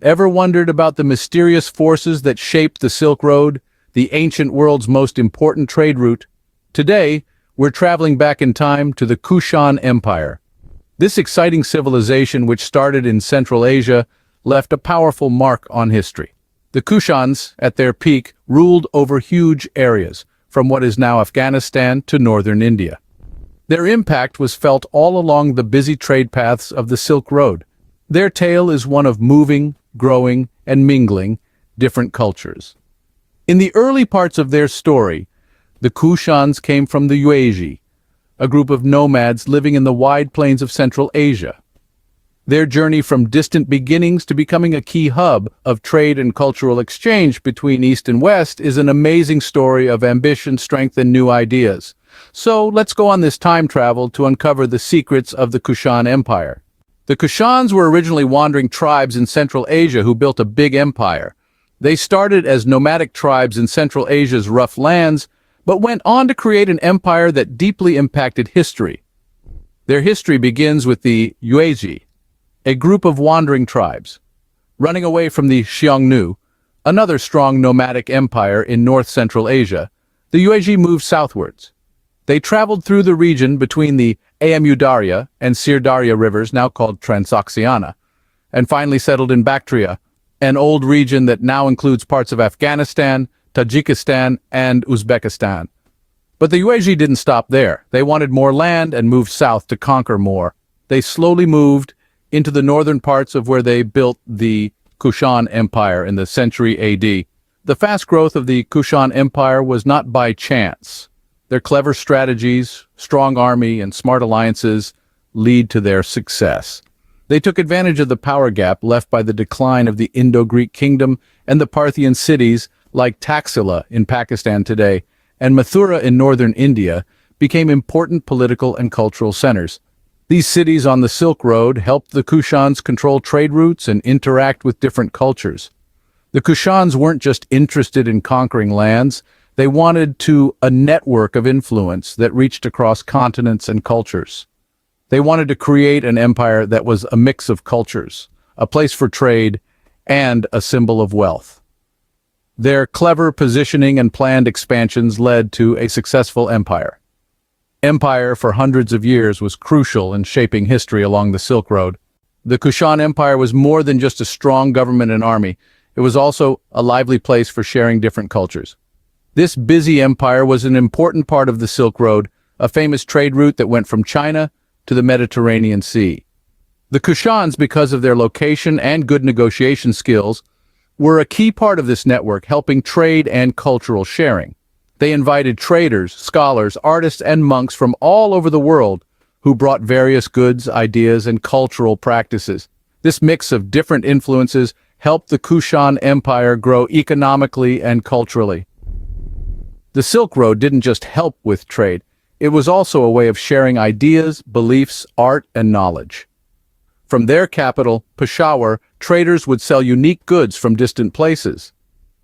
Ever wondered about the mysterious forces that shaped the Silk Road, the ancient world's most important trade route? Today, we're traveling back in time to the Kushan Empire. This exciting civilization, which started in Central Asia, left a powerful mark on history. The Kushans, at their peak, ruled over huge areas, from what is now Afghanistan to northern India. Their impact was felt all along the busy trade paths of the Silk Road. Their tale is one of moving, growing, and mingling different cultures. In the early parts of their story, the Kushans came from the Yuezhi, a group of nomads living in the wide plains of Central Asia. Their journey from distant beginnings to becoming a key hub of trade and cultural exchange between East and West is an amazing story of ambition, strength, and new ideas. So let's go on this time travel to uncover the secrets of the Kushan Empire. The Kushans were originally wandering tribes in Central Asia who built a big empire. They started as nomadic tribes in Central Asia's rough lands, but went on to create an empire that deeply impacted history. Their history begins with the Yuezhi, a group of wandering tribes. Running away from the Xiongnu, another strong nomadic empire in north-central Asia, the Yuezhi moved southwards. They traveled through the region between the Amu Darya and Sir Darya rivers, now called Transoxiana, and finally settled in Bactria, an old region that now includes parts of Afghanistan, Tajikistan, and Uzbekistan. But the Yuezhi didn't stop there. They wanted more land and moved south to conquer more. They slowly moved into the northern parts of where they built the Kushan Empire in the century AD. The fast growth of the Kushan Empire was not by chance. Their clever strategies, strong army, and smart alliances lead to their success. They took advantage of the power gap left by the decline of the Indo-Greek kingdom and the Parthian cities like Taxila in Pakistan today and Mathura in northern India became important political and cultural centers. These cities on the Silk Road helped the Kushans control trade routes and interact with different cultures. The Kushans weren't just interested in conquering lands, they wanted a network of influence that reached across continents and cultures. They wanted to create an empire that was a mix of cultures, a place for trade, and a symbol of wealth. Their clever positioning and planned expansions led to a successful empire. Empire for hundreds of years was crucial in shaping history along the Silk Road. The Kushan Empire was more than just a strong government and army. It was also a lively place for sharing different cultures. This busy empire was an important part of the Silk Road, a famous trade route that went from China to the Mediterranean Sea. The Kushans, because of their location and good negotiation skills, were a key part of this network, helping trade and cultural sharing. They invited traders, scholars, artists, and monks from all over the world who brought various goods, ideas, and cultural practices. This mix of different influences helped the Kushan Empire grow economically and culturally. The Silk Road didn't just help with trade, it was also a way of sharing ideas, beliefs, art, and knowledge. From their capital, Peshawar, traders would sell unique goods from distant places.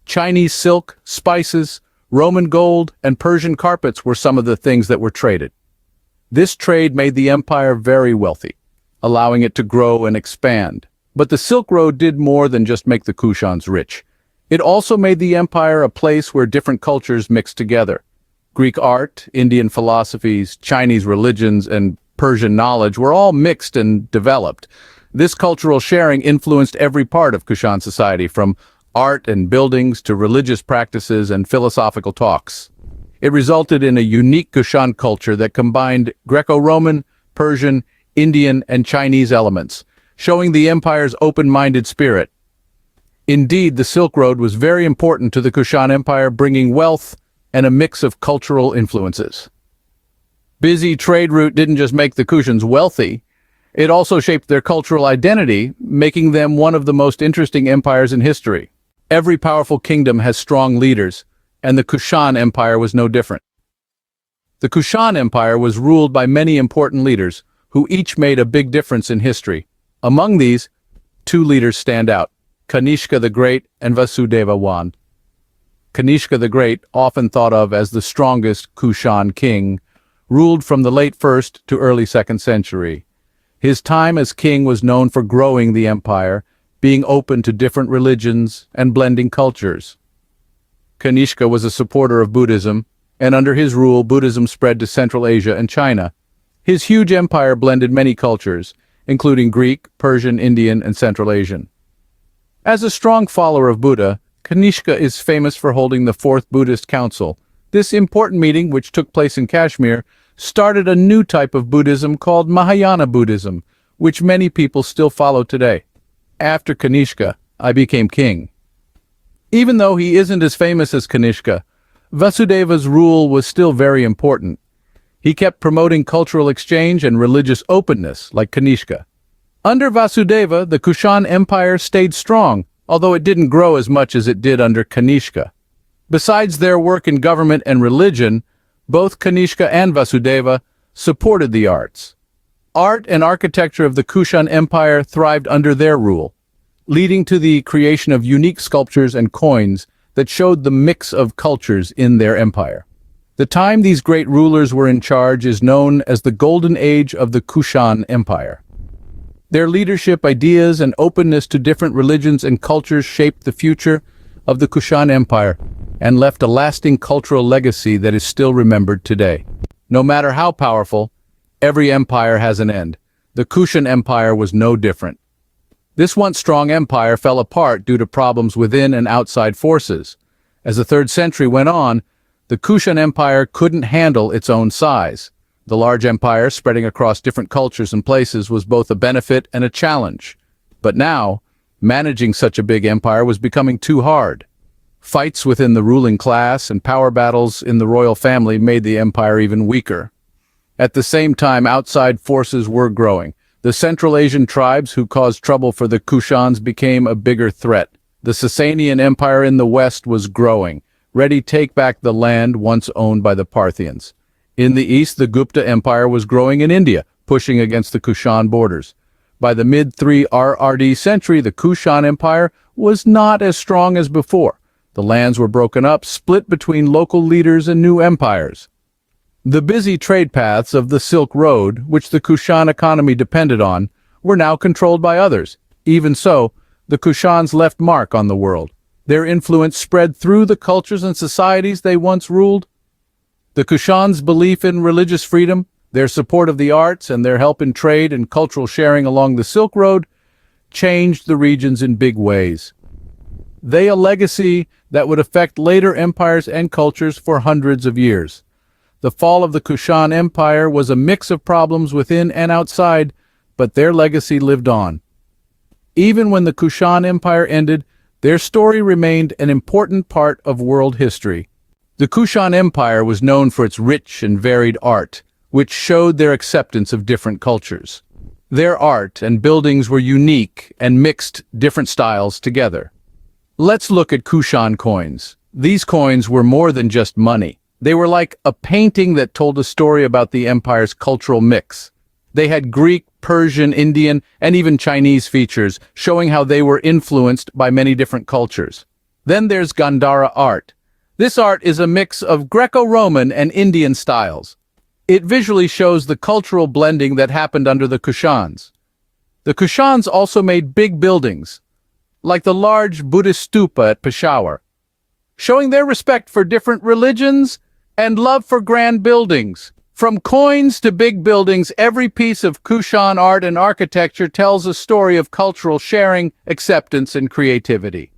Chinese silk, spices, Roman gold, and Persian carpets were some of the things that were traded. This trade made the empire very wealthy, allowing it to grow and expand. But the Silk Road did more than just make the Kushans rich. It also made the empire a place where different cultures mixed together. Greek art, Indian philosophies, Chinese religions, and Persian knowledge were all mixed and developed. This cultural sharing influenced every part of Kushan society, from art and buildings to religious practices and philosophical talks. It resulted in a unique Kushan culture that combined Greco-Roman, Persian, Indian, and Chinese elements, showing the empire's open-minded spirit. Indeed, the Silk Road was very important to the Kushan Empire, bringing wealth and a mix of cultural influences. Busy trade route didn't just make the Kushans wealthy, it also shaped their cultural identity, making them one of the most interesting empires in history. Every powerful kingdom has strong leaders, and the Kushan Empire was no different. The Kushan Empire was ruled by many important leaders, who each made a big difference in history. Among these, two leaders stand out: Kanishka the Great and Vasudeva I. Kanishka the Great, often thought of as the strongest Kushan king, ruled from the late 1st to early 2nd century. His time as king was known for growing the empire, being open to different religions and blending cultures. Kanishka was a supporter of Buddhism, and under his rule, Buddhism spread to Central Asia and China. His huge empire blended many cultures, including Greek, Persian, Indian, and Central Asian. As a strong follower of Buddha, Kanishka is famous for holding the Fourth Buddhist Council. This important meeting, which took place in Kashmir, started a new type of Buddhism called Mahayana Buddhism, which many people still follow today. After Kanishka, I became king. Even though he isn't as famous as Kanishka, Vasudeva's rule was still very important. He kept promoting cultural exchange and religious openness, like Kanishka. Under Vasudeva, the Kushan Empire stayed strong, although it didn't grow as much as it did under Kanishka. Besides their work in government and religion, both Kanishka and Vasudeva supported the arts. Art and architecture of the Kushan Empire thrived under their rule, leading to the creation of unique sculptures and coins that showed the mix of cultures in their empire. The time these great rulers were in charge is known as the Golden Age of the Kushan Empire. Their leadership, ideas, and openness to different religions and cultures shaped the future of the Kushan Empire and left a lasting cultural legacy that is still remembered today. No matter how powerful, every empire has an end. The Kushan Empire was no different. This once strong empire fell apart due to problems within and outside forces. As the 3rd century went on, the Kushan Empire couldn't handle its own size. The large empire, spreading across different cultures and places, was both a benefit and a challenge. But now, managing such a big empire was becoming too hard. Fights within the ruling class and power battles in the royal family made the empire even weaker. At the same time, outside forces were growing. The Central Asian tribes who caused trouble for the Kushans became a bigger threat. The Sasanian Empire in the west was growing, ready to take back the land once owned by the Parthians. In the east, the Gupta Empire was growing in India, pushing against the Kushan borders. By the mid-3 RRD century, the Kushan Empire was not as strong as before. The lands were broken up, split between local leaders and new empires. The busy trade paths of the Silk Road, which the Kushan economy depended on, were now controlled by others. Even so, the Kushans left mark on the world. Their influence spread through the cultures and societies they once ruled. The Kushans' belief in religious freedom, their support of the arts, and their help in trade and cultural sharing along the Silk Road changed the regions in big ways. They a legacy that would affect later empires and cultures for hundreds of years. The fall of the Kushan Empire was a mix of problems within and outside, but their legacy lived on. Even when the Kushan Empire ended, their story remained an important part of world history. The Kushan Empire was known for its rich and varied art, which showed their acceptance of different cultures. Their art and buildings were unique and mixed different styles together. Let's look at Kushan coins. These coins were more than just money. They were like a painting that told a story about the empire's cultural mix. They had Greek, Persian, Indian, and even Chinese features, showing how they were influenced by many different cultures. Then there's Gandhara art. This art is a mix of Greco-Roman and Indian styles. It visually shows the cultural blending that happened under the Kushans. The Kushans also made big buildings, like the large Buddhist stupa at Peshawar, showing their respect for different religions and love for grand buildings. From coins to big buildings, every piece of Kushan art and architecture tells a story of cultural sharing, acceptance, and creativity.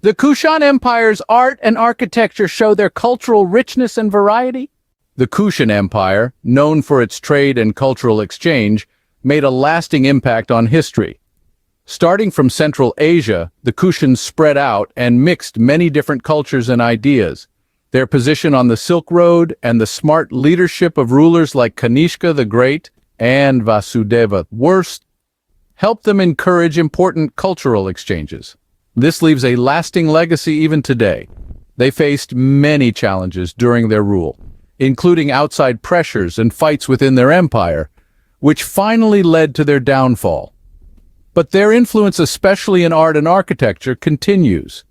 The Kushan Empire's art and architecture show their cultural richness and variety. The Kushan Empire, known for its trade and cultural exchange, made a lasting impact on history. Starting from Central Asia, the Kushans spread out and mixed many different cultures and ideas. Their position on the Silk Road and the smart leadership of rulers like Kanishka the Great and Vasudeva helped them encourage important cultural exchanges. This leaves a lasting legacy even today. They faced many challenges during their rule, including outside pressures and fights within their empire, which finally led to their downfall. But their influence, especially in art and architecture, continues.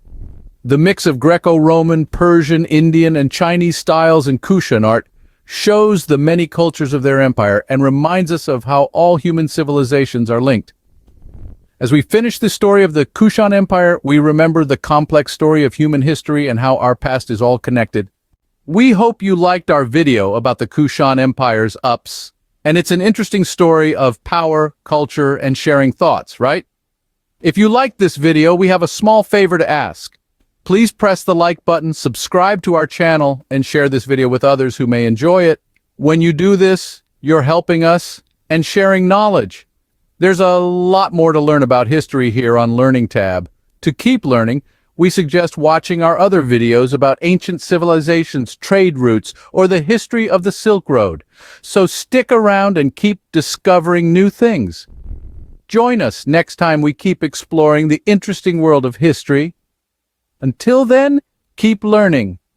The mix of Greco-Roman, Persian, Indian, and Chinese styles in Kushan art shows the many cultures of their empire and reminds us of how all human civilizations are linked. As we finish the story of the Kushan Empire, we remember the complex story of human history and how our past is all connected. We hope you liked our video about the Kushan Empire's ups, and it's an interesting story of power, culture, and sharing thoughts, right? If you liked this video, we have a small favor to ask. Please press the like button, subscribe to our channel, and share this video with others who may enjoy it. When you do this, you're helping us and sharing knowledge. There's a lot more to learn about history here on LearningTab. To keep learning, we suggest watching our other videos about ancient civilizations, trade routes, or the history of the Silk Road. So stick around and keep discovering new things. Join us next time we keep exploring the interesting world of history. Until then, keep learning.